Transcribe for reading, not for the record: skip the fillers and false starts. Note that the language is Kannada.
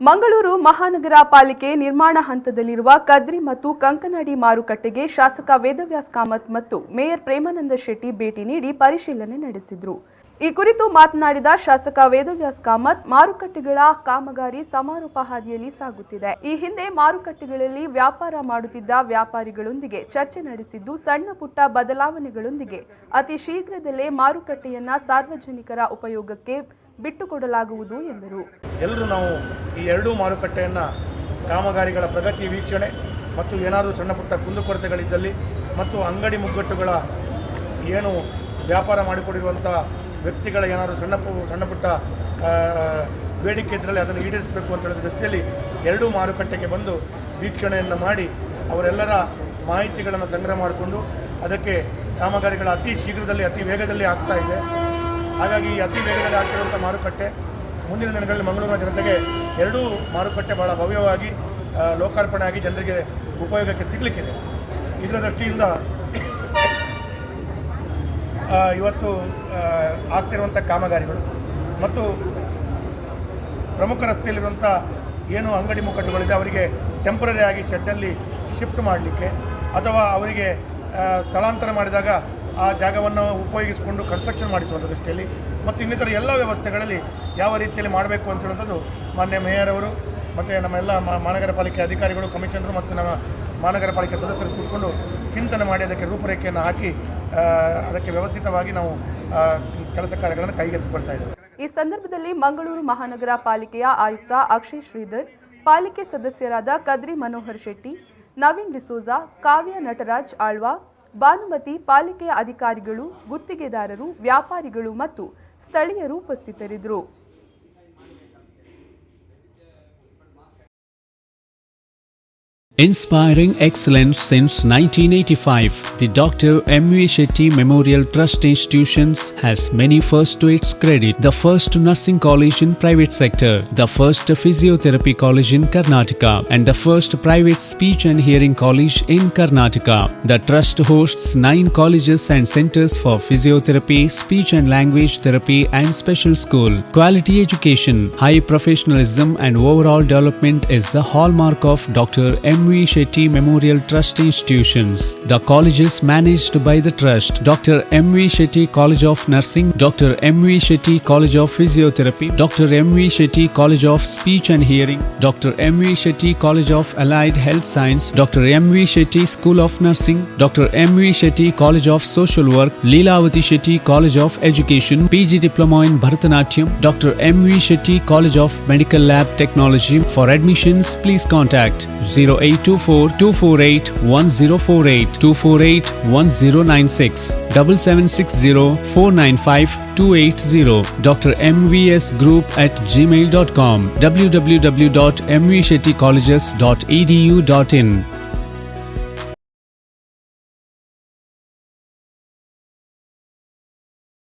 ಮಂಗಳೂರು ಮಹಾನಗರ ಪಾಲಿಕೆ ನಿರ್ಮಾಣ ಹಂತದಲ್ಲಿರುವ ಕದ್ರಿ ಮತ್ತು ಕಂಕನಾಡಿ ಮಾರುಕಟ್ಟೆಗೆ ಶಾಸಕ ವೇದವ್ಯಾಸ್ ಕಾಮತ್ ಮತ್ತು ಮೇಯರ್ ಪ್ರೇಮಾನಂದ ಶೆಟ್ಟಿ ಭೇಟಿ ನೀಡಿ ಪರಿಶೀಲನೆ ನಡೆಸಿದರು. ಈ ಕುರಿತು ಮಾತನಾಡಿದ ಶಾಸಕ ವೇದವ್ಯಾಸ್ ಕಾಮತ್, ಮಾರುಕಟ್ಟೆಗಳ ಕಾಮಗಾರಿ ಸಮಾರೋಪ ಹಾದಿಯಲ್ಲಿ ಸಾಗುತ್ತಿದೆ. ಈ ಹಿಂದೆ ಮಾರುಕಟ್ಟೆಗಳಲ್ಲಿ ವ್ಯಾಪಾರ ಮಾಡುತ್ತಿದ್ದ ವ್ಯಾಪಾರಿಗಳೊಂದಿಗೆ ಚರ್ಚೆ ನಡೆಸಿದ್ದು, ಸಣ್ಣ ಪುಟ್ಟ ಬದಲಾವಣೆಗಳೊಂದಿಗೆ ಅತಿ ಶೀಘ್ರದಲ್ಲೇ ಮಾರುಕಟ್ಟೆಯನ್ನ ಸಾರ್ವಜನಿಕರ ಉಪಯೋಗಕ್ಕೆ ಬಿಟ್ಟುಕೊಡಲಾಗುವುದು ಎಂದರು. ಎಲ್ಲರೂ ನಾವು ಈ ಎರಡೂ ಮಾರುಕಟ್ಟೆಯನ್ನು ಕಾಮಗಾರಿಗಳ ಪ್ರಗತಿ ವೀಕ್ಷಣೆ ಮತ್ತು ಏನಾದರೂ ಸಣ್ಣ ಪುಟ್ಟ ಕುಂದುಕೊರತೆಗಳಿದ್ದಲ್ಲಿ ಮತ್ತು ಅಂಗಡಿ ಮುಗ್ಗಟ್ಟುಗಳ ಏನು ವ್ಯಾಪಾರ ಮಾಡಿಕೊಡಿರುವಂಥ ವ್ಯಕ್ತಿಗಳ ಏನಾದರೂ ಸಣ್ಣ ಪುಟ್ಟ ಬೇಡಿಕೆ ಇದ್ದಲ್ಲಿ ಅದನ್ನು ಈಡೇರಿಸಬೇಕು ಅಂತ ಹೇಳಿದ ದೃಷ್ಟಿಯಲ್ಲಿ ಎರಡೂ ಮಾರುಕಟ್ಟೆಗೆ ಬಂದು ವೀಕ್ಷಣೆಯನ್ನು ಮಾಡಿ ಅವರೆಲ್ಲರ ಮಾಹಿತಿಗಳನ್ನು ಸಂಗ್ರಹ ಮಾಡಿಕೊಂಡು ಅದಕ್ಕೆ ಕಾಮಗಾರಿಗಳ ಅತಿ ಶೀಘ್ರದಲ್ಲಿ ಅತಿ ವೇಗದಲ್ಲಿ ಆಗ್ತಾ ಇದೆ. ಹಾಗಾಗಿ ಅತಿ ವೇಗದಲ್ಲಿ ಆಗ್ತಿರುವಂಥ ಮಾರುಕಟ್ಟೆ ಮುಂದಿನ ದಿನಗಳಲ್ಲಿ ಮಂಗಳೂರಿನ ಜನತೆಗೆ ಎರಡೂ ಮಾರುಕಟ್ಟೆ ಭಾಳ ಭವ್ಯವಾಗಿ ಲೋಕಾರ್ಪಣೆ ಆಗಿ ಜನರಿಗೆ ಉಪಯೋಗಕ್ಕೆ ಸಿಗಲಿಕ್ಕಿದೆ. ಇದರ ದೃಷ್ಟಿಯಿಂದ ಇವತ್ತು ಆಗ್ತಿರುವಂಥ ಕಾಮಗಾರಿಗಳು ಮತ್ತು ಪ್ರಮುಖ ರಸ್ತೆಯಲ್ಲಿರುವಂಥ ಏನು ಅಂಗಡಿ ಮುಗ್ಗಟ್ಟುಗಳಿದೆ ಅವರಿಗೆ ಟೆಂಪರರಿ ಆಗಿ ಶೆಡ್ಡಲ್ಲಿ ಶಿಫ್ಟ್ ಮಾಡಲಿಕ್ಕೆ ಅಥವಾ ಅವರಿಗೆ ಸ್ಥಳಾಂತರ ಮಾಡಿದಾಗ ಆ ಜಾಗವನ್ನು ಉಪಯೋಗಿಸಿಕೊಂಡು ಕನ್ಸ್ಟ್ರಕ್ಷನ್ ಮಾಡಿಸುವಂಥ ದೃಷ್ಟಿಯಲ್ಲಿ ಮತ್ತು ಇನ್ನಿತರ ಎಲ್ಲ ವ್ಯವಸ್ಥೆಗಳಲ್ಲಿ ಯಾವ ರೀತಿಯಲ್ಲಿ ಮಾಡಬೇಕು ಅಂತ ಹೇಳುವಂಥದ್ದು ಮಾನ್ಯ ಮೇಯರ್ ಅವರು ಮತ್ತು ನಮ್ಮ ಎಲ್ಲ ಮಹಾನಗರ ಪಾಲಿಕೆ ಅಧಿಕಾರಿಗಳು, ಕಮಿಷನರು ಮತ್ತು ನಮ್ಮ ಮಹಾನಗರ ಪಾಲಿಕೆ ಸದಸ್ಯರು ಕೂತ್ಕೊಂಡು ಚಿಂತನೆ ಮಾಡಿ ಅದಕ್ಕೆ ರೂಪರೇಖೆಯನ್ನು ಹಾಕಿ ಅದಕ್ಕೆ ವ್ಯವಸ್ಥಿತವಾಗಿ ನಾವು ಕೆಲಸ ಕಾರ್ಯಗಳನ್ನು ಕೈಗೆತ್ತಿಕೊಳ್ತಾ ಇದ್ದೇವೆ. ಈ ಸಂದರ್ಭದಲ್ಲಿ ಮಂಗಳೂರು ಮಹಾನಗರ ಪಾಲಿಕೆಯ ಆಯುಕ್ತ ಅಕ್ಷಯ್ ಶ್ರೀಧರ್, ಪಾಲಿಕೆ ಸದಸ್ಯರಾದ ಕದ್ರಿ ಮನೋಹರ್ ಶೆಟ್ಟಿ, ನವೀನ್ ಡಿಸೋಜಾ, ಕಾವ್ಯ ನಟರಾಜ್ ಆಳ್ವಾ, ಭಾನುಮತಿ, ಪಾಲಿಕೆಯ ಅಧಿಕಾರಿಗಳು, ಗುತ್ತಿಗೆದಾರರು, ವ್ಯಾಪಾರಿಗಳು ಮತ್ತು ಸ್ಥಳೀಯರು ಉಪಸ್ಥಿತರಿದ್ದರು. Inspiring excellence since 1985, the Dr. M.V. Shetty Memorial Trust Institutions has many firsts to its credit. The first nursing college in private sector, the first physiotherapy college in Karnataka, and the first private speech and hearing college in Karnataka. The trust hosts 9 colleges and centers for physiotherapy, speech and language therapy and special school. Quality education, high professionalism and overall development is the hallmark of Dr. M.V. Shetty Memorial Trust Institutions. The college is managed by the Trust. Dr. M.V. Shetty College of Nursing, Dr. M.V. Shetty College of Physiotherapy, Dr. M.V. Shetty College of Speech and Hearing, Dr. M.V. Shetty College of Allied Health Science, Dr. M.V. Shetty School of Nursing, Dr. M.V. Shetty College of Social Work, Leelavati Shetty College of Education, PG Diploma in Bharatanatyam, Dr. M.V. Shetty College of Medical Lab Technology. For admissions, please contact 0824-248-1048, 248-1096, 7760-495-280, Dr. MVS Group at gmail.com, www.mvshettycolleges.edu.in.